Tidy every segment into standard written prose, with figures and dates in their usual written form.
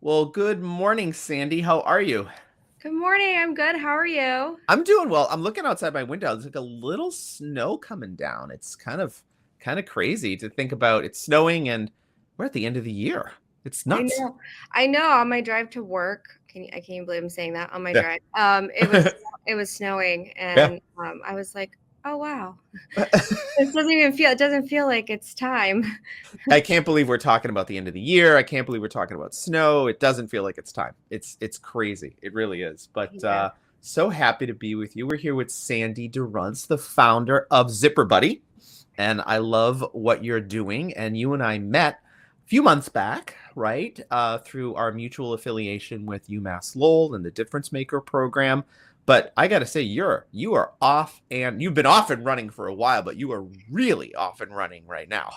Well, good morning, Sandy. How are you? Good morning. I'm good. How are you? I'm doing well. I'm looking outside my window. There's like a little snow coming down. It's kind of crazy to think about. It's snowing and we're at the end of the year. It's I nuts. know. I know on my drive to work, I can't even believe I'm saying that on my Yeah. drive. It was snowing Yeah. and I was like, "Oh wow." It doesn't feel like it's time. I can't believe we're talking about the end of the year. I can't believe we're talking about snow. It doesn't feel like it's time. It's crazy. It really is. But Yeah. so happy to be with you. We're here with Sandy DeRuntz, the founder of Zipper Buddy. And I love what you're doing. And you and I met a few months back, right, through our mutual affiliation with UMass Lowell and the Difference Maker program. But I got to say, you are off, and you've been off and running for a while, but you are really off and running right now.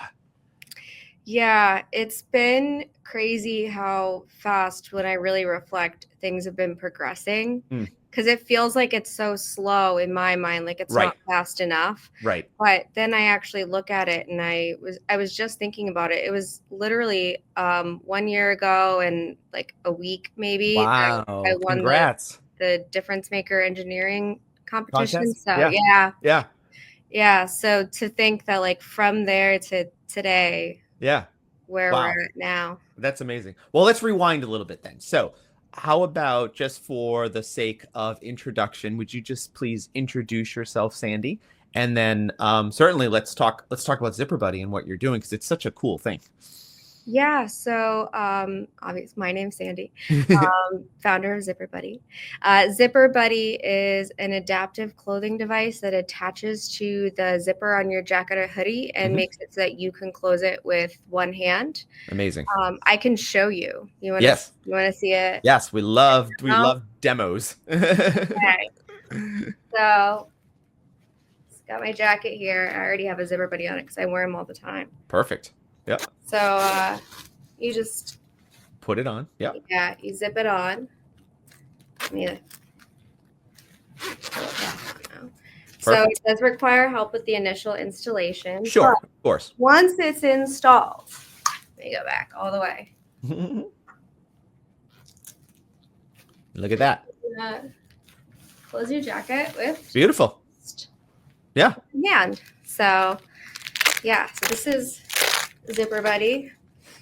Yeah, it's been crazy how fast, when I really reflect, things have been progressing. Mm, Because it feels like it's so slow in my mind, like it's right, not fast enough. right. But then I actually look at it, and I was just thinking about it. It was literally 1 year ago and like a week maybe that I Wow. won Congrats. the difference maker engineering competition. Contest? So Yeah. yeah, Yeah. yeah. So to think that like from there to today, Yeah. where we're Wow. at now. That's amazing. Well, let's rewind a little bit then. So, how about just for the sake of introduction, would you just please introduce yourself, Sandy? And then certainly let's talk about Zipper Buddy and what you're doing because it's such a cool thing. Yeah, so obviously, my name's Sandy, founder of Zipper Buddy. Zipper Buddy is an adaptive clothing device that attaches to the zipper on your jacket or hoodie and Hmm. makes it so that you can close it with one hand. Amazing. I can show you. Yes. You want to see it? Yes, we love Oh, demos. okay. So got my jacket here. I already have a Zipper Buddy on it because I wear them all the time. Perfect. Yep. So you just Put it on. Yep. yeah, you zip it on. Let me pull it back on now. So Perfect. it does require help with the initial installation, but Sure. Of course. once it's installed, let me go back all the way. Look at that. Close your jacket with Beautiful. Yeah. hand. So yeah, so this is Zipper Buddy.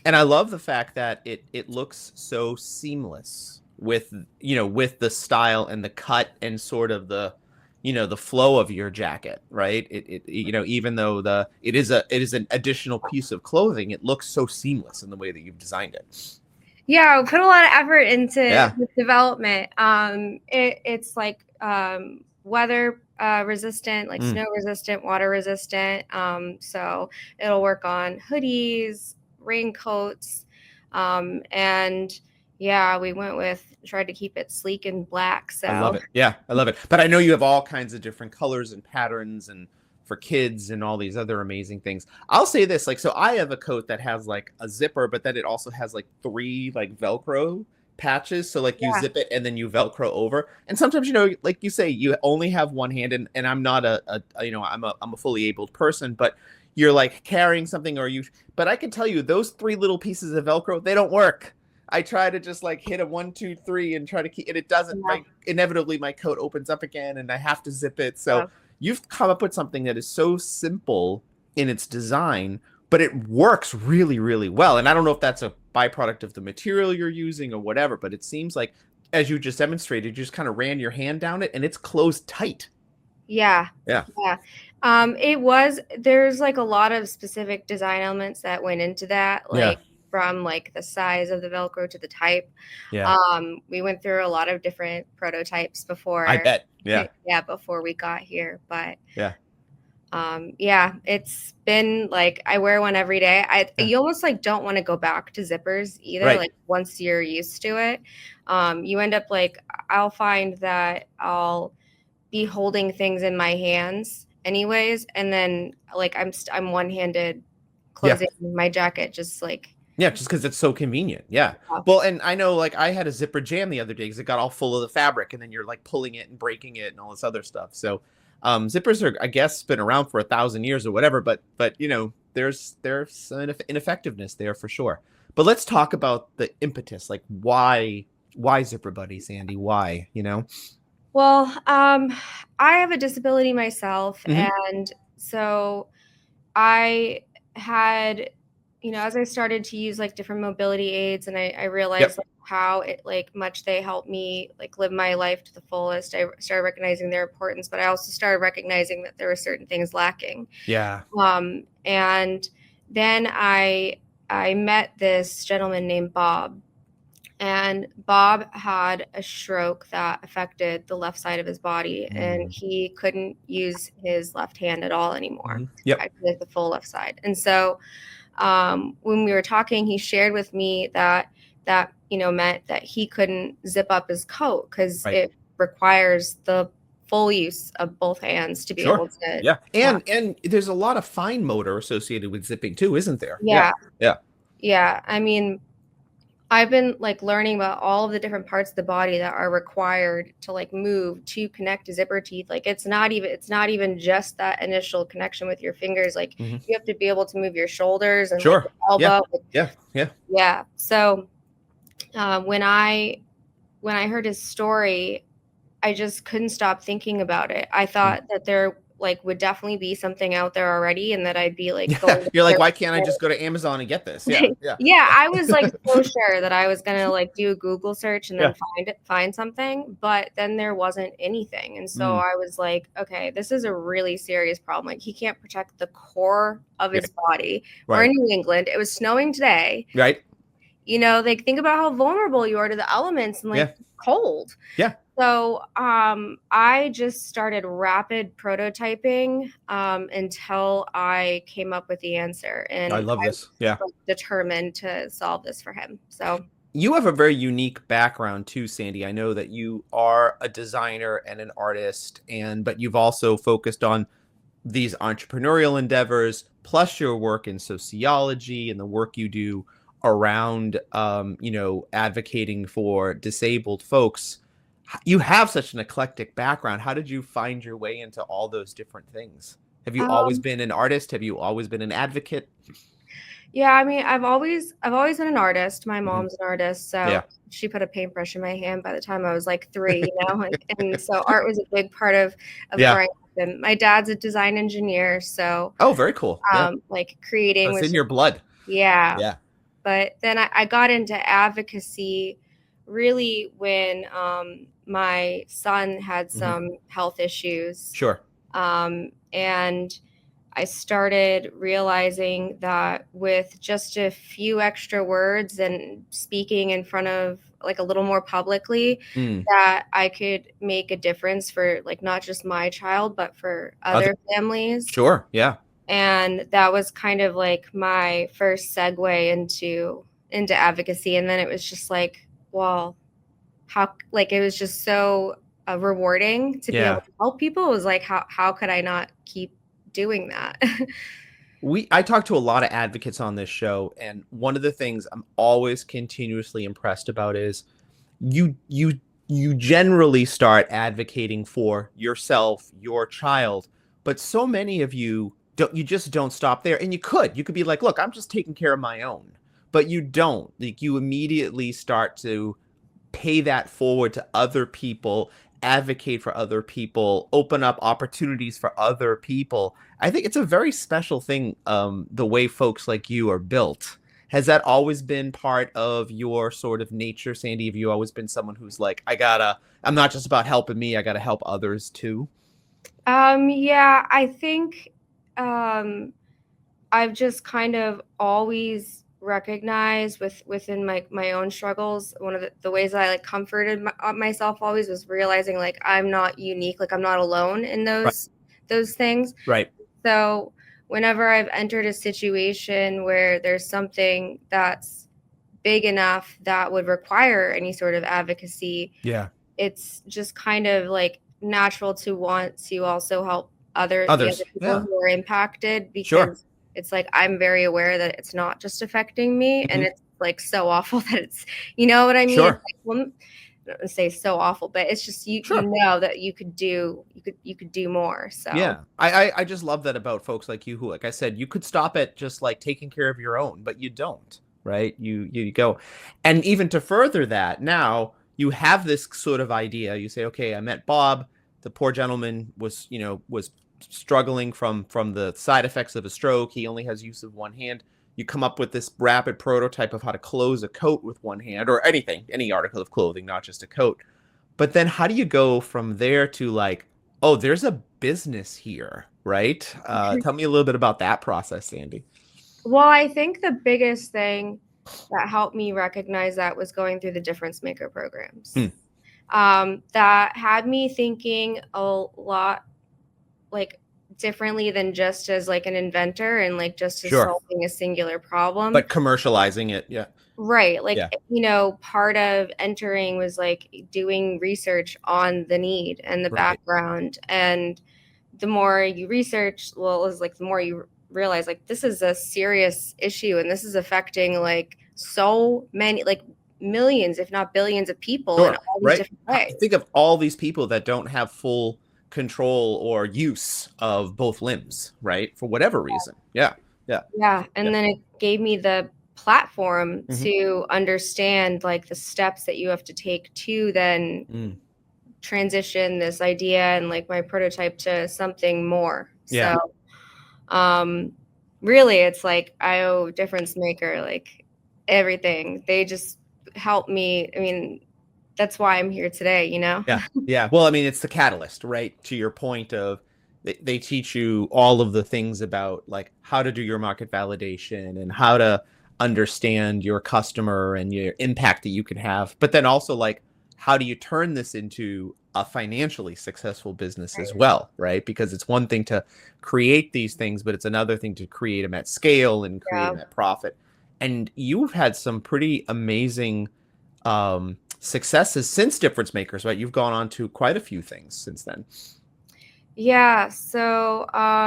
And I love the fact that it looks so seamless with with the style and the cut and sort of the flow of your jacket, right? Even though it is an additional piece of clothing, it looks so seamless in the way that you've designed it. Yeah, we put a lot of effort into Yeah. the development. It's like weather resistant, like Mm, snow resistant, water resistant. So it'll work on hoodies, raincoats, and yeah, we tried to keep it sleek and black. I love So it. Yeah, I love it. But I know you have all kinds of different colors and patterns and for kids and all these other amazing things. I'll say this, like, so I have a coat that has like a zipper, but then it also has like three like Velcro patches. So like you yeah, zip it and then you Velcro over. And sometimes, like you say, you only have one hand and I'm not I'm a fully abled person, but you're like carrying something but I can tell you those three little pieces of Velcro, they don't work. I try to just like hit a 1, 2, 3 and try to keep it. It doesn't. yeah, Inevitably my coat opens up again and I have to zip it. yeah. So you've come up with something that is so simple in its design, but it works really, really well. And I don't know if that's a byproduct of the material you're using or whatever, but it seems like as you just demonstrated, you just kind of ran your hand down it and it's closed tight. Yeah, Yeah. yeah. There's like a lot of specific design elements that went into that, Yeah. like from like the size of the Velcro to the type. Yeah. We went through a lot of different prototypes I before, bet. Yeah. yeah, before we got here. But Yeah. yeah, it's been like I wear one every day. Yeah. You almost like don't want to go back to zippers either. Right. Like once you're used to it, you end up like I'll find that I'll be holding things in my hands anyways, and then like I'm one-handed Yeah. closing my jacket just like Yeah, just because it's so convenient. Yeah. Well, and I know like I had a zipper jam the other day because it got all full of the fabric, and then you're like pulling it and breaking it and all this other stuff. So zippers are, I guess, been around for 1,000 years or whatever, but there's some ineffectiveness there for sure. But let's talk about the impetus. Like why Zipper Buddy, Sandy? Why, you know? Well, I have a disability myself, Hmm. and so I had, as I started to use like different mobility aids, and I realized Yep. like how much they helped me like live my life to the fullest. I started recognizing their importance, but I also started recognizing that there were certain things lacking. Yeah. And then I met this gentleman named Bob, and Bob had a stroke that affected the left side of his body, and Mm. he couldn't use his left hand at all anymore, Hmm. Yep. actually, like the full left side. And so when we were talking, he shared with me that meant that he couldn't zip up his coat because Right. it requires the full use of both hands to be Sure. able to. Yeah. Uh, And there's a lot of fine motor associated with zipping too, isn't there? Yeah. yeah, Yeah. yeah. I mean, I've been like learning about all of the different parts of the body that are required to like move to connect to zipper teeth. Like it's not even just that initial connection with your fingers. Like Hmm. you have to be able to move your shoulders and like Sure. your Yeah. elbow. Like, Yeah. Yeah. yeah. So when I heard his story, I just couldn't stop thinking about it. I Mm. thought that there like would definitely be something out there already, and that I'd be like Yeah. going to You're like, search why can't I for just go to Amazon and get this? Yeah. it. Yeah. Yeah, Yeah. I was like so sure that I was gonna like do a Google search and Yeah. then find something, but then there wasn't anything. And so Mm. I was like, okay, this is a really serious problem. Like he can't protect the core of his Right. body. We're Right. in New England. It was snowing today. Right. Like think about how vulnerable you are to the elements and like Yeah. cold. Yeah. So I just started rapid prototyping until I came up with the answer, I and love I this. Yeah. was determined to solve this for him. So You have a very unique background too, Sandy. I know that you are a designer and an artist, but you've also focused on these entrepreneurial endeavors, plus your work in sociology and the work you do around, advocating for disabled folks. You have such an eclectic background. How did you find your way into all those different things? Have you always um, been an artist? Have you always been an advocate? yeah, I mean, I've always been an artist. My Hmm. mom's an artist, so Yeah. she put a paintbrush in my hand by the time I was like 3, and so art was a big part of Yeah. growing up. And my dad's a design engineer, so Oh, very cool. Yeah. like creating That's was in just, your blood. yeah. Yeah. But then I got into advocacy really when my son had Hmm. some health issues. Sure. And I started realizing that with just a few extra words and speaking in front of like a little more publicly, Mm. that I could make a difference for like not just my child, but for Other. other families. Sure. Yeah. And that was kind of like my first segue into advocacy. And then it was just like, well, how like it was just so rewarding to be able Yeah. to help people. It was like how could I not keep doing that? I talk to a lot of advocates on this show, and one of the things I'm always continuously impressed about is you you you generally start advocating for yourself, your child, but so many of you just don't stop there. And you could be like, look, I'm just taking care of my own, but you don't. Like you immediately start to pay that forward to other people, advocate for other people, open up opportunities for other people. I think it's a very special thing, the way folks like you are built. Has that always been part of your sort of nature, Sandy? Have you always been someone who's like, I'm not just about helping me, I gotta help others too? Yeah, I think um, I've just kind of always recognized within my own struggles. One of the ways that I like comforted myself always was realizing like I'm not unique, like I'm not alone in Right. those things. Right. So whenever I've entered a situation where there's something that's big enough that would require any sort of advocacy, Yeah. it's just kind of like natural to want to also help the other Others. people Yeah. who are impacted, Sure. because it's like I'm very aware that it's not just affecting me, and Hmm. it's like so awful that it's, you know what I mean? It's Sure. like, well, I don't wanna say so awful, but it's just you Sure. know that you could do more. So Yeah. I just love that about folks like you who, like I said, you could stop at just like taking care of your own, but you don't. right? You go, and even to further that, now you have this sort of idea. You say, okay, I met Bob. The poor gentleman was, was struggling from the side effects of a stroke. He only has use of one hand. You come up with this rapid prototype of how to close a coat with one hand, or anything, any article of clothing, not just a coat. But then how do you go from there to like, oh, there's a business here, right? Tell me a little bit about that process, Sandy. Well, I think the biggest thing that helped me recognize that was going through the difference maker programs. Hmm. That had me thinking a lot like differently than just as like an inventor and like just as Sure. solving a singular problem. But commercializing it, yeah. Right. Like, Yeah. part of entering was like doing research on the need and the Right. background. And the more you research, well, it's like the more you realize like this is a serious issue and this is affecting like so many, like millions, if not billions of people Sure. in all these Right. different ways. Think of all these people that don't have full control or use of both limbs, right? For whatever reason. Yeah. Yeah. Yeah. And Yeah. then it gave me the platform Mhm. to understand like the steps that you have to take to then transition this idea and like my prototype to something more. Yeah. So really it's like I owe difference maker like everything. They just help me. I mean, that's why I'm here today, Yeah. Yeah. Well, I mean, it's the catalyst, right? To your point of they teach you all of the things about like how to do your market validation and how to understand your customer and your impact that you can have. But then also like how do you turn this into a financially successful business as well, right? Because it's one thing to create these things, but it's another thing to create them at scale and create them at profit. And you've had some pretty amazing successes since difference makers, right? You've gone on to quite a few things since then. Yeah. So oh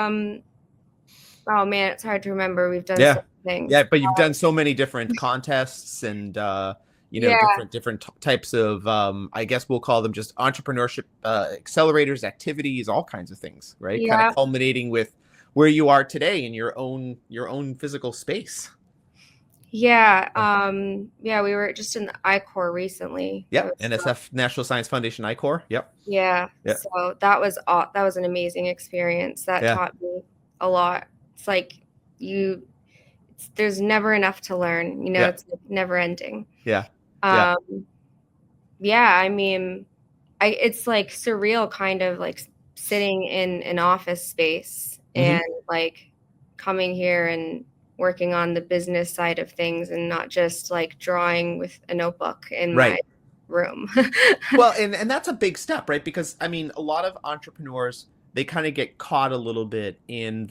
man, it's hard to remember. We've done so many things. Yeah, but you've done so many different contests and different types of I guess we'll call them just entrepreneurship accelerators, activities, all kinds of things, right? Yeah. Kind of culminating with where you are today in your own physical space. Yeah. Yeah, we were just in the I-Corps recently. Yep. NSF National Science Foundation I-Corps. Yep. Yeah. So that was an amazing experience. That taught me a lot. It's like there's never enough to learn, it's like never ending. Yeah. Yeah. I mean, it's like surreal kind of like sitting in an office space and like coming here and working on the business side of things and not just like drawing with a notebook in my room. Well, and that's a big step, right? Because I mean, a lot of entrepreneurs, they kind of get caught a little bit in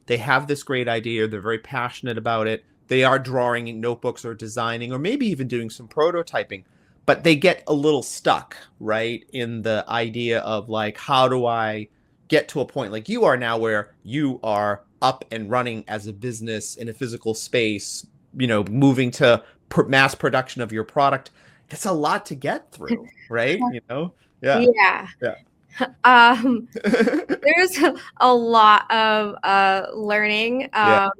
they have this great idea, they're very passionate about it. They are drawing in notebooks or designing or maybe even doing some prototyping, but they get a little stuck, right? In the idea of like, how do I get to a point like you are now where you are up and running as a business in a physical space, moving to mass production of your product. It's a lot to get through, right? Yeah. There's a lot of learning. I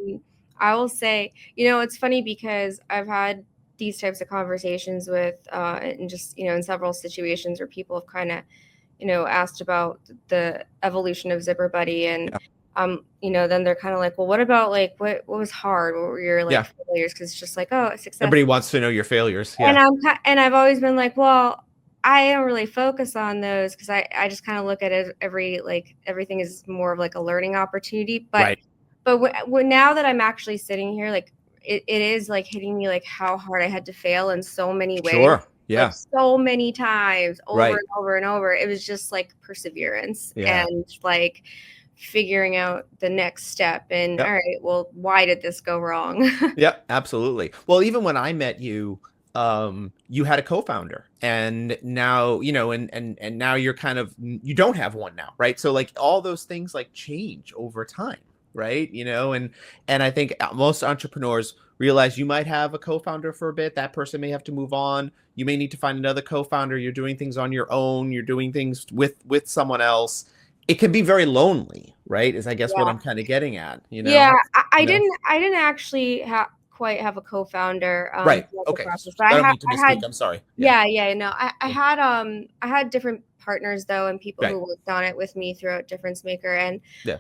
will say, it's funny because I've had these types of conversations with and just in several situations where people have kind of asked about the evolution of Zipper Buddy and then they're kind of like, well, what about like what was hard? What were your like failures? Because it's just like, oh, success. Everybody wants to know your failures. And I've always been like, well, I don't really focus on those because I just kind of look at it everything is more of like a learning opportunity. But now that I'm actually sitting here, like it is like hitting me like how hard I had to fail in so many ways. Sure. Yeah. Like, so many times over and over and over. It was just like perseverance and like figuring out the next step and all right, well, why did this go wrong? Yeah, absolutely. Well, even when I met you, you had a co-founder and now, and now you're you don't have one now, right? So like all those things like change over time, right? And I think most entrepreneurs realize you might have a co-founder for a bit. That person may have to move on. You may need to find another co-founder. You're doing things on your own. You're doing things with someone else. It can be very lonely, right? Is I guess what I'm kind of getting at, Yeah, I didn't actually quite have a co-founder Right. throughout the Okay. process, but I don't mean to I had misspeak. I'm sorry. yeah, no, I had different partners though, and people Right. who worked on it with me throughout Difference Maker, and Yeah.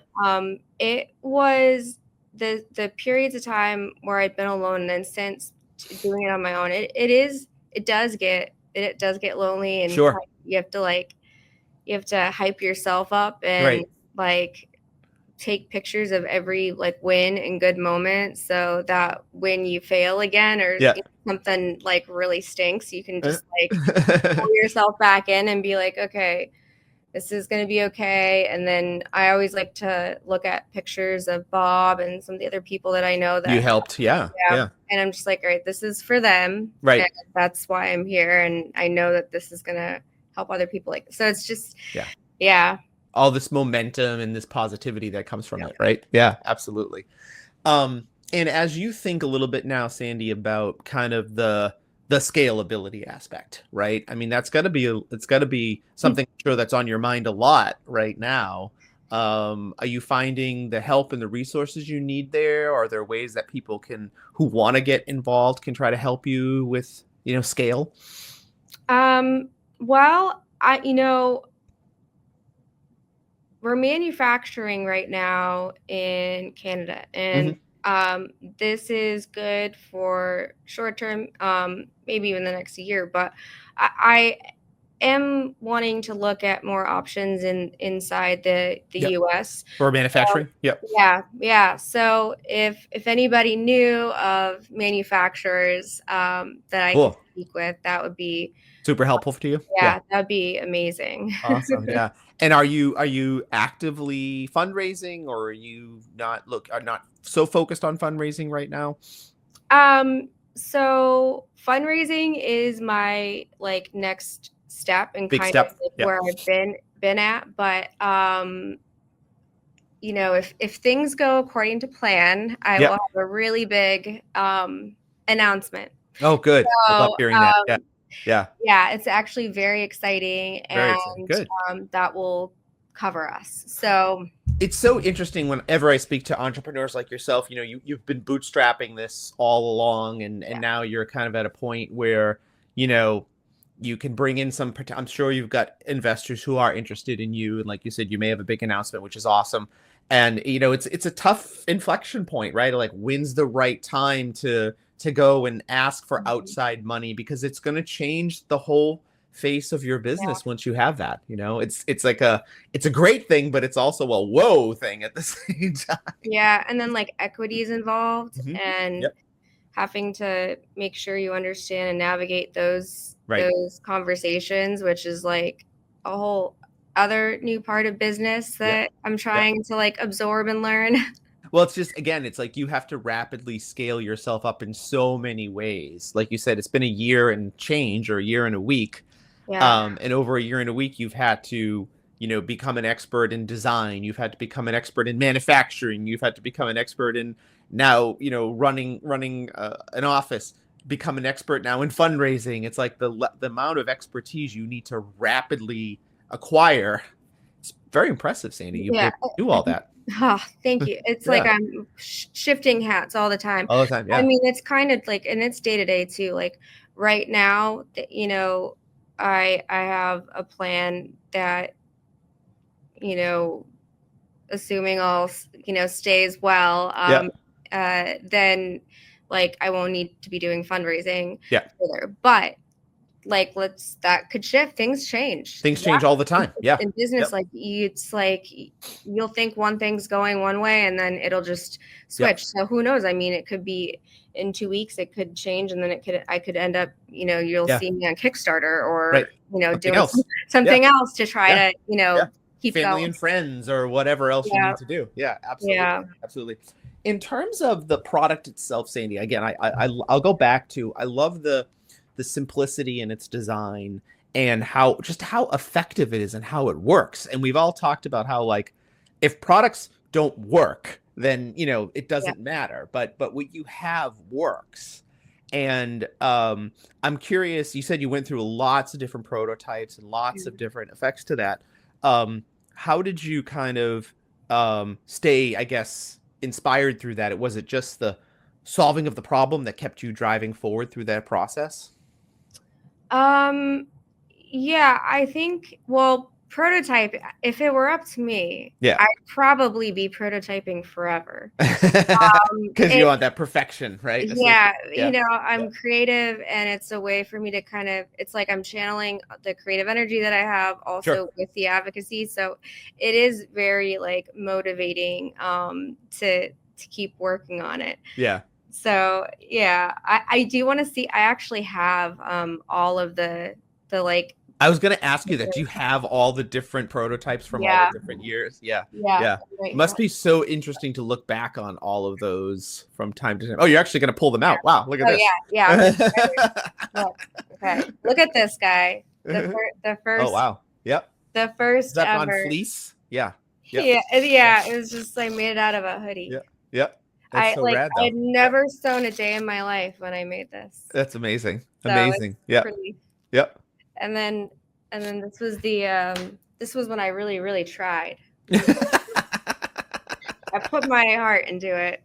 it was the periods of time where I'd been alone, and then since doing it on my own, it does get lonely, and Sure. you have to hype yourself up and Right. like take pictures of every like win and good moment, so that when you fail again or Yeah. something like really stinks, you can just like pull yourself back in and be like, okay, this is going to be okay. And then I always like to look at pictures of Bob and some of the other people that I know You that helped. Yeah. Yeah. and I'm just like, all right, this is for them, Right. and that's why I'm here, and I know that this is going to help other people. Like, so it's just yeah All this momentum and this positivity that comes from it, right? Yeah, absolutely. And as you think a little bit now, Sandy, about kind of the scalability aspect, right? I mean, it's got to be something I'm sure that's on your mind a lot right now. Are you finding the help and the resources you need there? Are there ways that people who want to get involved can try to help you with, scale? Well, we're manufacturing right now in Canada, and this is good for short term, maybe even the next year. But I am wanting to look at more options inside the U.S. for manufacturing. Yep. Yeah. So if anybody knew of manufacturers that I could speak with, that would be super helpful to you. Yeah, that'd be amazing. Awesome. Yeah. And are you actively fundraising, or are you are not so focused on fundraising right now? So fundraising is my like next step and Big kind step. of like where I've been at. But if things go according to plan, I will have a really big announcement. Oh, good. I love hearing that. Yeah, it's actually very exciting, Very and exciting. Good. That will cover us. So it's so interesting whenever I speak to entrepreneurs like yourself. You've been bootstrapping this all along, and now you're kind of at a point where you can bring in I'm sure you've got investors who are interested in you, and like you said, you may have a big announcement, which is awesome. And it's a tough inflection point, right? Like, when's the right time to go and ask for outside money, because it's going to change the whole face of your business once you have that. It's like it's a great thing, but it's also a whoa thing at the same time. Yeah, and then like equities involved, and having to make sure you understand and navigate those conversations, which is like a whole other new part of business that I'm trying to like absorb and learn. Well, it's just, again, it's like you have to rapidly scale yourself up in so many ways. Like you said, it's been a year and change, or a year and a week. And over a year and a week, you've had to, become an expert in design. You've had to become an expert in manufacturing. You've had to become an expert in now, running an office, become an expert now in fundraising. It's like the amount of expertise you need to rapidly acquire. It's very impressive, Sandy. You do all that. Oh, thank you. It's like I'm shifting hats all the time. All the time, yeah. I mean, it's kind of like, and it's day to day too. Like right now, I have a plan that, assuming all, stays well, then like I won't need to be doing fundraising further. But like that could shift. Things change. Things change all the time. Yeah. In business, like it's like you'll think one thing's going one way and then it'll just switch. So who knows? I mean, it could be in 2 weeks, it could change, and then I could end up, you'll see me on Kickstarter, or doing something else to try to, keep family going. And friends, or whatever else you need to do. Yeah, absolutely. Absolutely. In terms of the product itself, Sandy, again, I'll go back to, I love the simplicity in its design, and how effective it is and how it works. And we've all talked about how, like, if products don't work, then it doesn't matter. But what you have works. And I'm curious, you said you went through lots of different prototypes and lots of different effects to that. How did you kind of stay, I guess, inspired through that? Was it just the solving of the problem that kept you driving forward through that process? Yeah, I think, well, prototype, if it were up to me, Yeah. I'd probably be prototyping forever. Because you It want that perfection, right? Yeah, Yeah. Yeah. I'm creative, and it's a way for me to kind of, it's like I'm channeling the creative energy that I have Sure. also with the advocacy. So it is very like motivating to keep working on it. Yeah. So yeah, I do want to see, I actually have all of the like, I was going to ask you that. Do you have all the different prototypes from all the yeah, different years? Yeah. yeah, Yeah. right here. Must be so interesting to look back on all of those from time to time. Oh, you're actually going to pull them Yeah. out. Wow. Look at Oh yeah, this. yeah. I'm gonna look. Okay, look at this guy. The Oh, first wow. Yep. the Is first that on ever. fleece? Yeah. Yep. Yeah, Yeah. yeah. It was just I made it out of a hoodie. Yeah. Yep. That's so rad, I though. had Yep. never sewn a day in my life when I made this. That's amazing. So it's Amazing. Yep. pretty. Yep. And then this was when I really, really tried. I put my heart into it.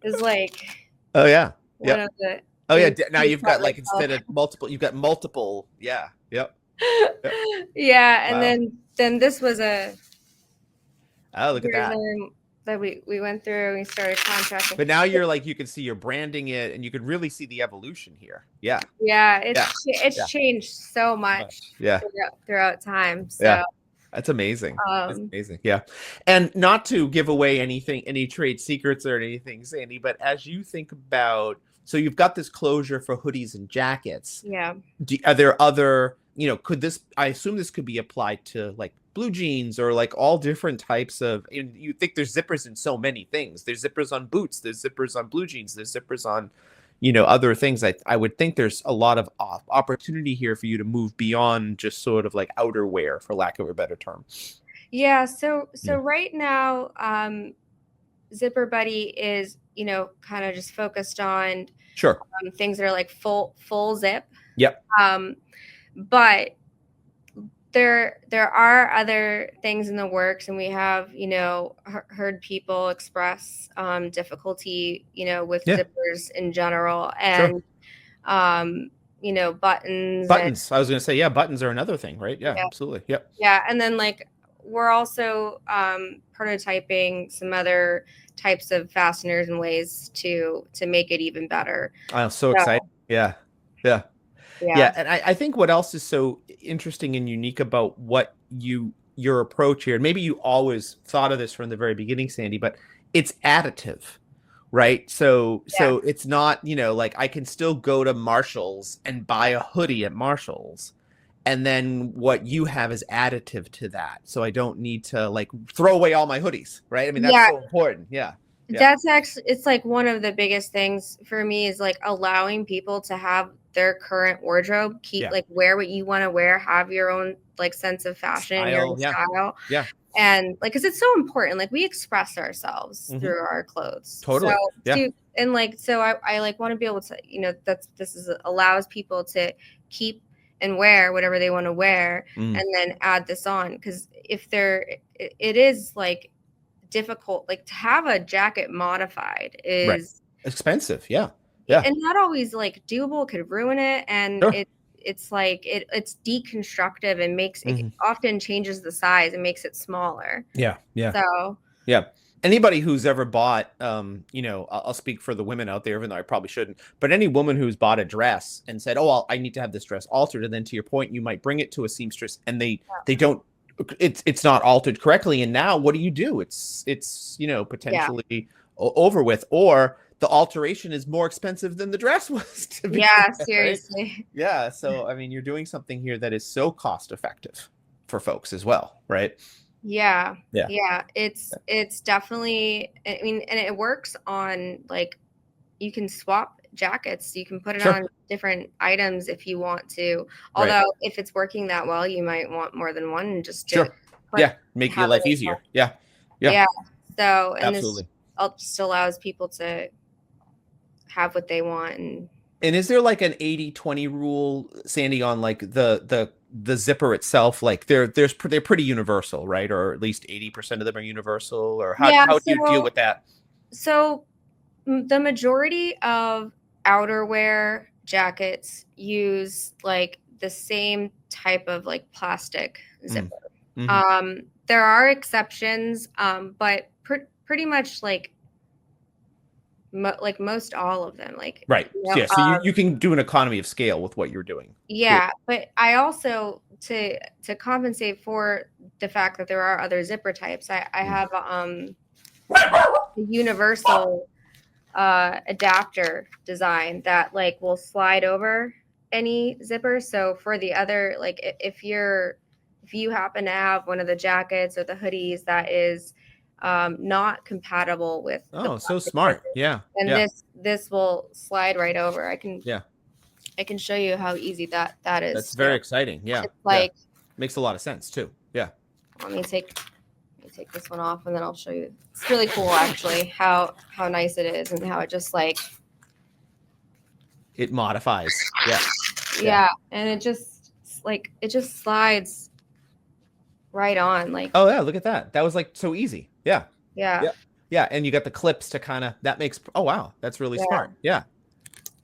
It's like Oh, yeah. one Yep. of the Oh, yeah. things Now you you've got felt like, like, oh. instead of multiple, you've got multiple. Yeah. Yep. Yep. Yeah, and Wow. then this was a Oh, look at here's that. that we went through and we started contracting. But now you're like, you can see you're branding it, and you can really see the evolution here. Yeah. Yeah, Yeah. it's changed so much Yeah. throughout time. So Yeah. That's amazing. That's amazing. Yeah. And not to give away anything, any trade secrets or anything, Sandy, but as you think about, so you've got this closure for hoodies and jackets. yeah. Are there other, could this, I assume this could be applied to like blue jeans or like all different types of, you think there's zippers in so many things. There's zippers on boots, there's zippers on blue jeans, there's zippers on, other things. I would think there's a lot of opportunity here for you to move beyond just sort of like outerwear, for lack of a better term. Yeah, so right now, Zipper Buddy is, kind of just focused on Sure. things that are like full zip. Yep. But there are other things in the works, and we have, heard people express difficulty, with zippers in general, and buttons. Buttons. I was going to say, yeah, buttons are another thing, right? Yeah, absolutely. Yep. Yeah, and then like we're also prototyping some other types of fasteners and ways to make it even better. I'm so excited. Yeah. Yeah. Yeah. And I think what else is so interesting and unique about what your approach here, and maybe you always thought of this from the very beginning, Sandy, but it's additive, right? So it's not, like I can still go to Marshall's and buy a hoodie at Marshall's. And then what you have is additive to that. So I don't need to like throw away all my hoodies, right? I mean, that's so important. Yeah. That's actually, it's like one of the biggest things for me is like allowing people to have their current wardrobe, like wear what you want to wear, have your own like sense of fashion, your own style. Yeah. And like, cause it's so important. Like we express ourselves through our clothes. Totally. So I like want to be able to, allows people to keep and wear whatever they want to wear and then add this on. Cause if it is like difficult, like to have a jacket modified is expensive. Yeah. And not always like doable, could ruin it. And it's like, it's deconstructive and makes it often changes the size and makes it smaller. Yeah. Yeah. So, yeah. Anybody who's ever bought, I'll speak for the women out there, even though I probably shouldn't, but any woman who's bought a dress and said, oh, I need to have this dress altered. And then to your point, you might bring it to a seamstress and they don't, it's not altered correctly. And now what do? It's potentially over with, or the alteration is more expensive than the dress was to be. Seriously. Right? Yeah. So, I mean, you're doing something here that is so cost effective for folks as well. Right. Yeah. It's definitely, I mean, and it works on like, you can swap jackets, you can put it on different items if you want to, although if it's working that well, you might want more than one and just make your life easier. So and absolutely, this just allows people to have what they want. And is there like an 80-20 rule, Sandy, on like the zipper itself? Like they're pretty universal, right? Or at least 80% of them are universal, or how do you deal with that? So the majority of outerwear jackets use like the same type of like plastic zipper. Mm-hmm. There are exceptions, but pretty much like like most all of them, like Right. you So, know, yeah. So you can do an economy of scale with what you're doing. Cool. yeah. But I also to compensate for the fact that there are other zipper types, I have a universal adapter design that like will slide over any zipper. So for the other, like if you happen to have one of the jackets or the hoodies that is not compatible with the Oh, so plastic zipper, smart. Yeah. and Yeah. this will slide right over. Yeah. I can show you how easy that That's is too. very exciting. Yeah. It's Yeah. like, Makes a lot of sense too. Yeah. let me take this one off and then I'll show you. It's really cool actually how nice it is and how it just like, It modifies. Yeah. yeah, and it just slides right on, like, Oh yeah, look at that. That was like so easy. Yeah. yeah, Yeah. Yeah. And you got the clips to kind of that makes oh wow, that's really yeah. smart. Yeah.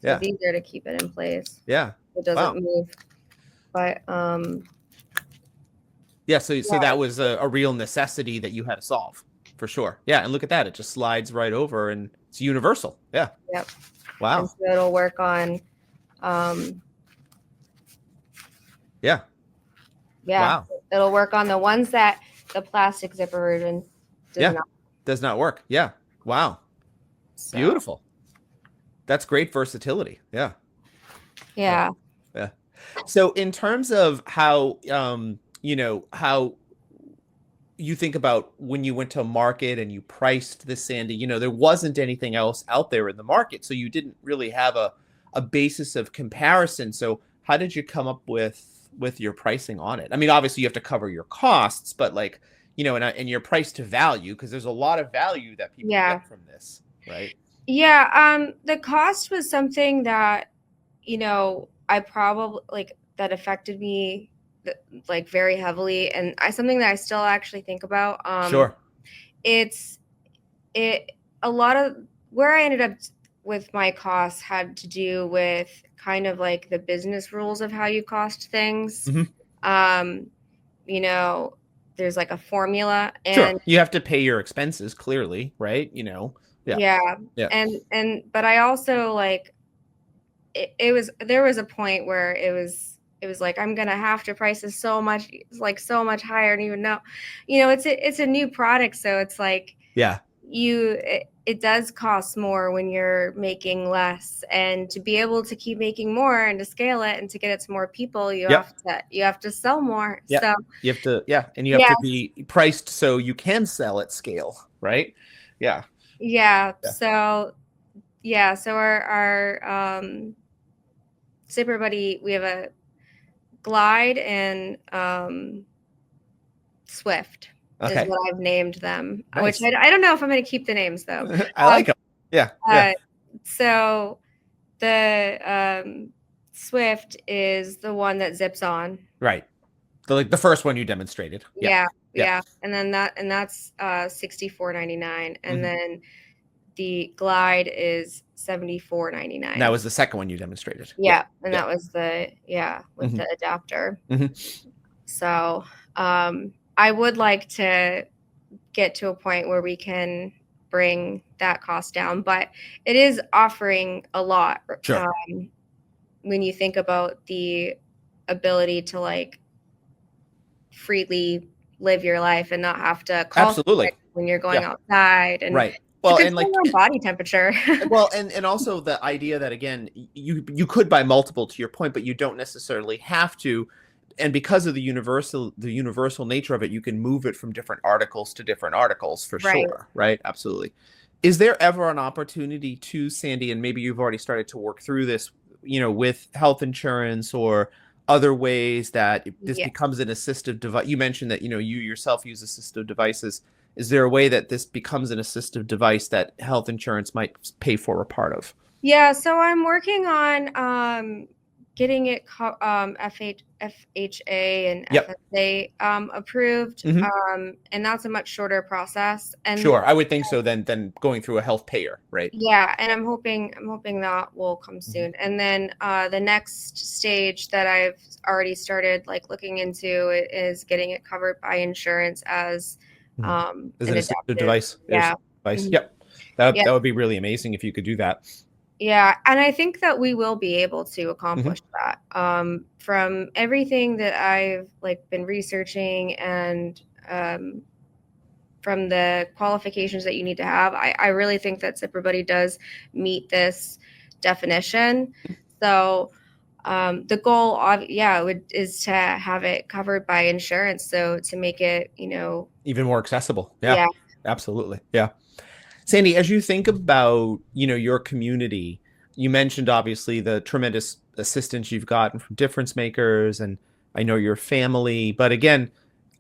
So Yeah. these are to keep it in place. Yeah. It doesn't Wow. move. But Yeah. So yeah, that was a real necessity that you had to solve for sure. Yeah. And look at that. It just slides right over and it's universal. Yeah. yep. And Wow. so it'll work on um Yeah. yeah, Wow. it'll work on the ones that the plastic zipper version does Yeah. not. Does not work. Yeah. Wow. So Beautiful. That's great versatility. Yeah. Yeah. yeah. Yeah. So in terms of how how you think about when you went to market and you priced this, Sandy, there wasn't anything else out there in the market. So you didn't really have a basis of comparison. So how did you come up with your pricing on it? I mean, obviously you have to cover your costs, but like, and your price to value, because there's a lot of value that people Yeah. get from this, right? Yeah, the cost was something that, I probably like that affected me like very heavily, and something that I still actually think about. Sure. It's it a lot of where I ended up with my costs had to do with kind of like the business rules of how you cost things. Mhm. Um, there's like a formula, Sure. and You have to pay your expenses clearly, right? Yeah. yeah, Yeah. and but I also like it was there was a point where it was like I'm gonna have to price this so much, like so much higher, and even though it's a new product, so it's like Yeah. it does cost more when you're making less, and to be able to keep making more and to scale it and to get it to more people, Yep. you have to sell more. Yeah. So You have to, yeah. And you have yeah, to be priced so you can sell at scale, right? Yeah. yeah. Yeah. So yeah, so our Zipper Buddy, we have a Glide and Swift is Okay. what I've named them, which Nice. I don't know if I'm going to keep the names though. I Um, like them. Yeah. Yeah. uh, so the Swift is the one that zips on. Right. The first one you demonstrated. Yeah. Yeah, Yeah. yeah, and then that's $64.99, and Mhm. then the Glide is $74.99. That was the second one you demonstrated. Yeah, and Yeah. that was with Mhm. the adapter. Mhm. So I would like to get to a point where we can bring that cost down, but it is offering a lot Sure. when you think about the ability to like freely live your life and not have to call Absolutely. when you're going Yeah. outside, and Right. to Well, and control like, your own body temperature. well, and also the idea that again, you could buy multiple to your point, but you don't necessarily have to. And because of the universal nature of it, you can move it from different articles to different articles for Right. sure. Right. Absolutely. Is there ever an opportunity to, Sandy, and maybe you've already started to work through this, with health insurance or other ways that this Yeah. becomes an assistive device? You mentioned that, you yourself use assistive devices. Is there a way that this becomes an assistive device that health insurance might pay for a part of? Yeah, so I'm working on getting it FHA and Yep. FSA approved, Hmm. and that's a much shorter process. And Sure. I would think so than going through a health payer, right? yeah, and I'm hoping that will come Mhm. soon. And then the next stage that I've already started like looking into is getting it covered by insurance as Mhm. As an an assistive adaptive. device. Yeah. Device. Mhm. Yep. That Yeah. that would be really amazing if you could do that. Yeah, and I think that we will be able to Hmm. accomplish that. From everything that I've like been researching and um, from the qualifications that you need to have, I really think that Zipper Buddy does meet this definition. So the goal, is to have it covered by insurance. So to make it, Even more accessible. Yeah. yeah, Absolutely. Yeah. Sandy, as you think about, your community, you mentioned obviously the tremendous assistance you've gotten from difference makers, and I know your family, but again,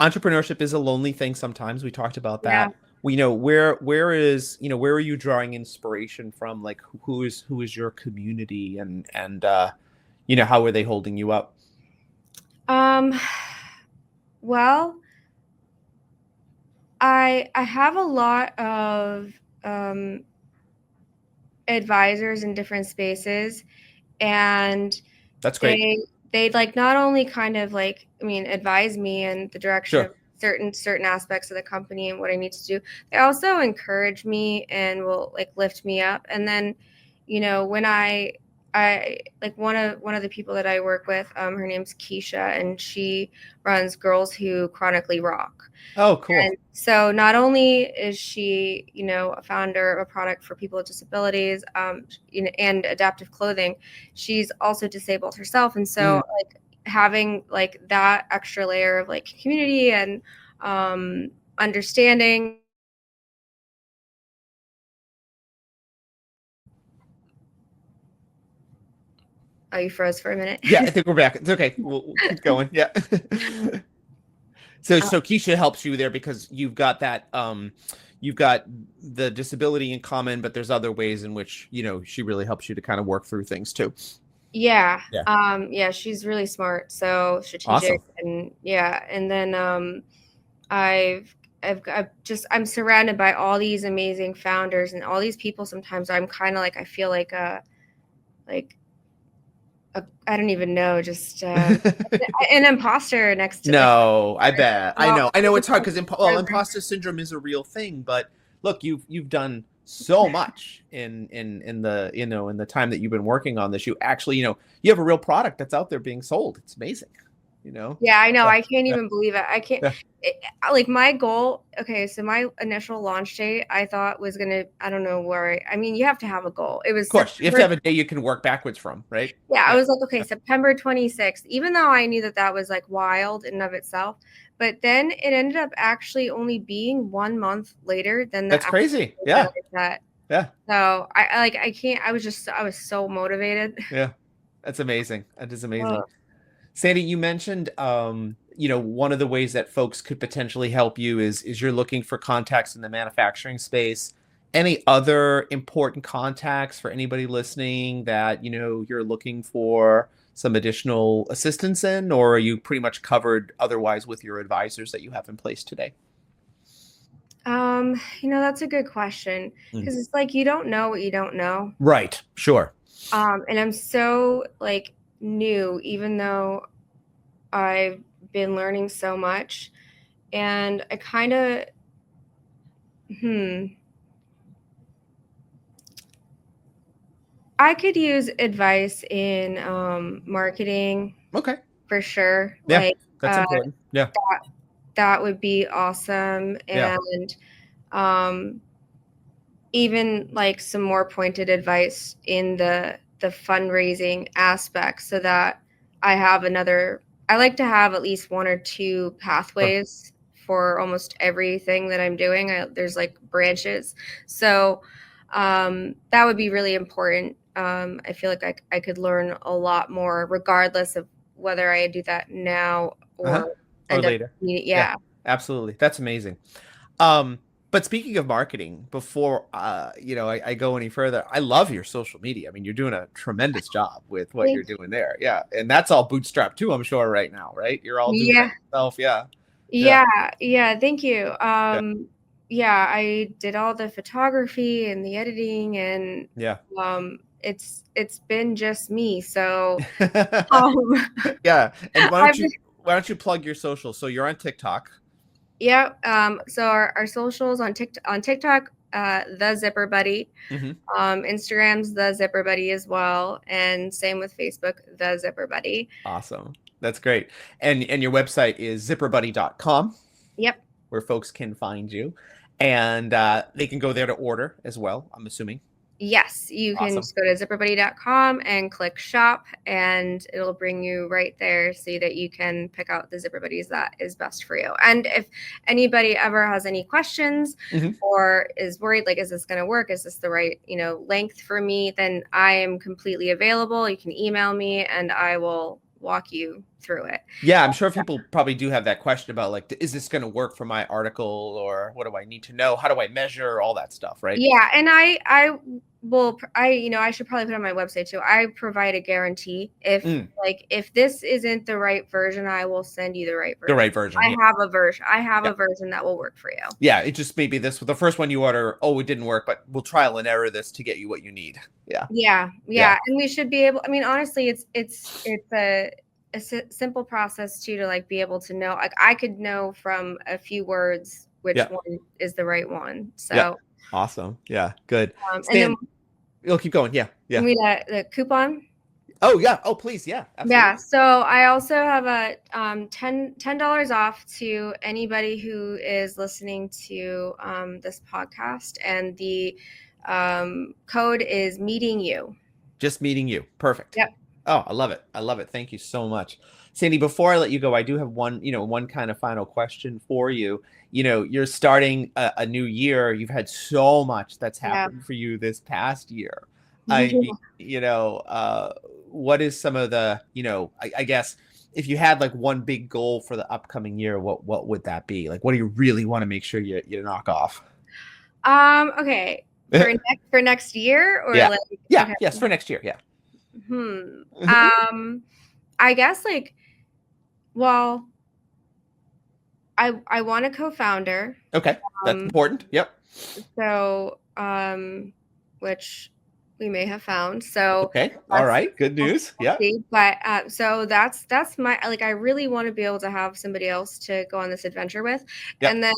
entrepreneurship is a lonely thing sometimes. We talked about yeah. that. We know where are you drawing inspiration from? Like who is your community, and how are they holding you up? Um, well, I have a lot of um, advisors in different spaces, and That's great. they they like not only kind of like, I mean, advise me in the direction of Sure. certain aspects of the company and what I need to do. They also encourage me and will like lift me up. And then, when I like one of the people that I work with, her name's Keisha, and she runs Girls Who Chronically Rock. Oh, And cool. so not only is she, a founder of a product for people with disabilities, and adaptive clothing, she's also disabled herself. And Mm. so like having like that extra layer of like community and understanding. Oh, you froze for a minute. Yeah, I think we're back. It's okay. We'll keep going. Yeah. So Keisha helps you there because you've got the disability in common, but there's other ways in which, she really helps you to kind of work through things too. Yeah. Yeah. Yeah, she's really smart, so Awesome. strategic, and yeah. And then I've I'm surrounded by all these amazing founders and all these people. Sometimes I'm kind of like, I feel like like I don't even know, just an imposter next to like No, I bet. I well, know. I know it's hard because imposter syndrome is a real thing, but look, you've done so much in the in the time that you've been working on this. You actually, you have a real product that's out there being sold. It's amazing. You know? Yeah, I know. Yeah. I can't Yeah. even believe it. I can't. Yeah. Like my goal. Okay, so my initial launch date, I thought was gonna. I don't know where. I mean, you have to have a goal. It Of was course, you have to September. have a day you can work backwards from, right? Yeah, I Yeah. was like, okay, Yeah. September 26th. Even though I knew that that was like wild in and of itself, but then it ended up actually only being 1 month later than the That's actual crazy. date that Yeah. I set. Yeah. So I like I can't. I was so motivated. Yeah. That's amazing. That is amazing. Oh. Sandy, you mentioned one of the ways that folks could potentially help you is you're looking for contacts in the manufacturing space. Any other important contacts for anybody listening that you're looking for some additional assistance in, or are you pretty much covered otherwise with your advisors that you have in place today? That's a good question Mm. because it's like you don't know what you don't know. Right. Sure. And I'm so like new, even though I've been learning so much. And I kind of, hmm, I could use advice in marketing Okay. for sure. Yeah. Like, That's important. Yeah. that would be awesome. Yeah. And um, even like some more pointed advice in the fundraising aspect so that I like to have at least one or two Sure. pathways for almost everything that I'm doing. There's like branches. So that would be really important. I feel like I could learn a lot more regardless of whether I do that now Uh-huh. or Or end up, later. Yeah. yeah. Absolutely. That's amazing. Um, But speaking of marketing, before I go any further, I love your social media. I mean, you're doing a tremendous job with what you're Thank doing there. Yeah, and that's all bootstrapped too, I'm sure, right now, right? You're all doing that Yeah, yourself. Yeah, yeah, yeah, thank you. yeah, Yeah, I did all the photography and the editing, and yeah. it's been just me. So um Yeah. And I've why don't you plug your social? So you're on TikTok. yeah, so our socials on TikTok, the Zipper Buddy. Hmm. Instagram's the Zipper Buddy as well, and same with Facebook, the Zipper Buddy. Awesome. That's great. And your website is zipperbuddy.com, Yep. where folks can find you. And they can go there to order as well, I'm assuming. Yes, you can Awesome. just go to zipperbuddy.com and click shop, and it'll bring you right there so that you can pick out the Zipper Buddies that is best for you. And if anybody ever has any questions Hmm. or is worried, like, is this going to work? Is this the right, length for me? Then I am completely available. You can email me and I will walk you through it. Yeah, I'm sure people probably do have that question about like, is this going to work for my article, or what do I need to know? How do I measure all that stuff, right? Yeah, and I should probably put on my website too. I provide a guarantee. Mm, If this isn't the right version, I will send you the right the version. right version. I Yeah. have a version. I have Yeah. a version that will work for you. Yeah. It just maybe the first one you order, oh, it didn't work, but we'll trial and error this to get you what you need. Yeah. Yeah, Yeah. yeah, and we should be able. I mean, honestly, it's a simple process too to like be able to know. Like I could know from a few words which Yeah. one is the right one. Yeah. So, Awesome. Yeah. Good. and then Stan, you'll keep going. Yeah. Yeah. the coupon. Oh, yeah. Oh, please. Yeah. Yeah, Absolutely. so I also have a $10 off to anybody who is listening to this podcast, and the code is meeting you. Just meeting you. Perfect. Yep. Oh, I love it. I love it. Thank you so much. Sandy, before I let you go, I do have one kind of final question for you. You're starting a new year. You've had so much that's Yeah. happened for you this past year. I, what is some of the, I guess if you had like one big goal for the upcoming year, what would that be? Like, what do you really want to make sure you knock off? Okay. For next year, or Yeah. like, Yeah. okay. Yes. For next year. Yeah. I guess well, I want a co-founder. Okay. That's important. Yep. So, which we may have found. So, Okay. All right. Good news. we'll Yeah. see. But so that's my, like, I really want to be able to have somebody else to go on this adventure with. Yeah. And then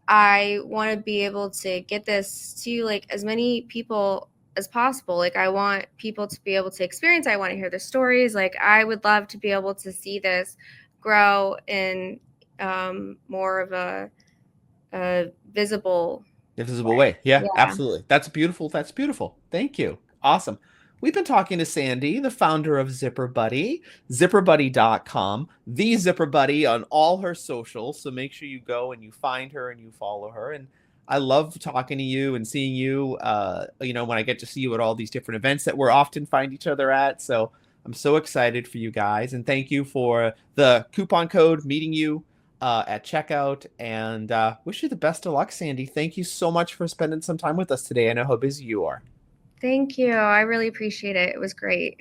I want to be able to get this to like as many people as possible. Like I want people to be able to experience. I want to hear their stories. Like I would love to be able to see this grow in more of a visible Way. Yeah, Yeah. absolutely. That's beautiful. That's beautiful. Thank you. Awesome. We've been talking to Sandy, the founder of Zipper Buddy, zipperbuddy.com, the Zipper Buddy on all her socials. So make sure you go and you find her and you follow her. And I love talking to you and seeing you, when I get to see you at all these different events that we're often find each other at. So I'm so excited for you guys. And thank you for the coupon code, meeting you at checkout, and wish you the best of luck, Sandy. Thank you so much for spending some time with us today. I know how busy you are. Thank you. I really appreciate it. It was great.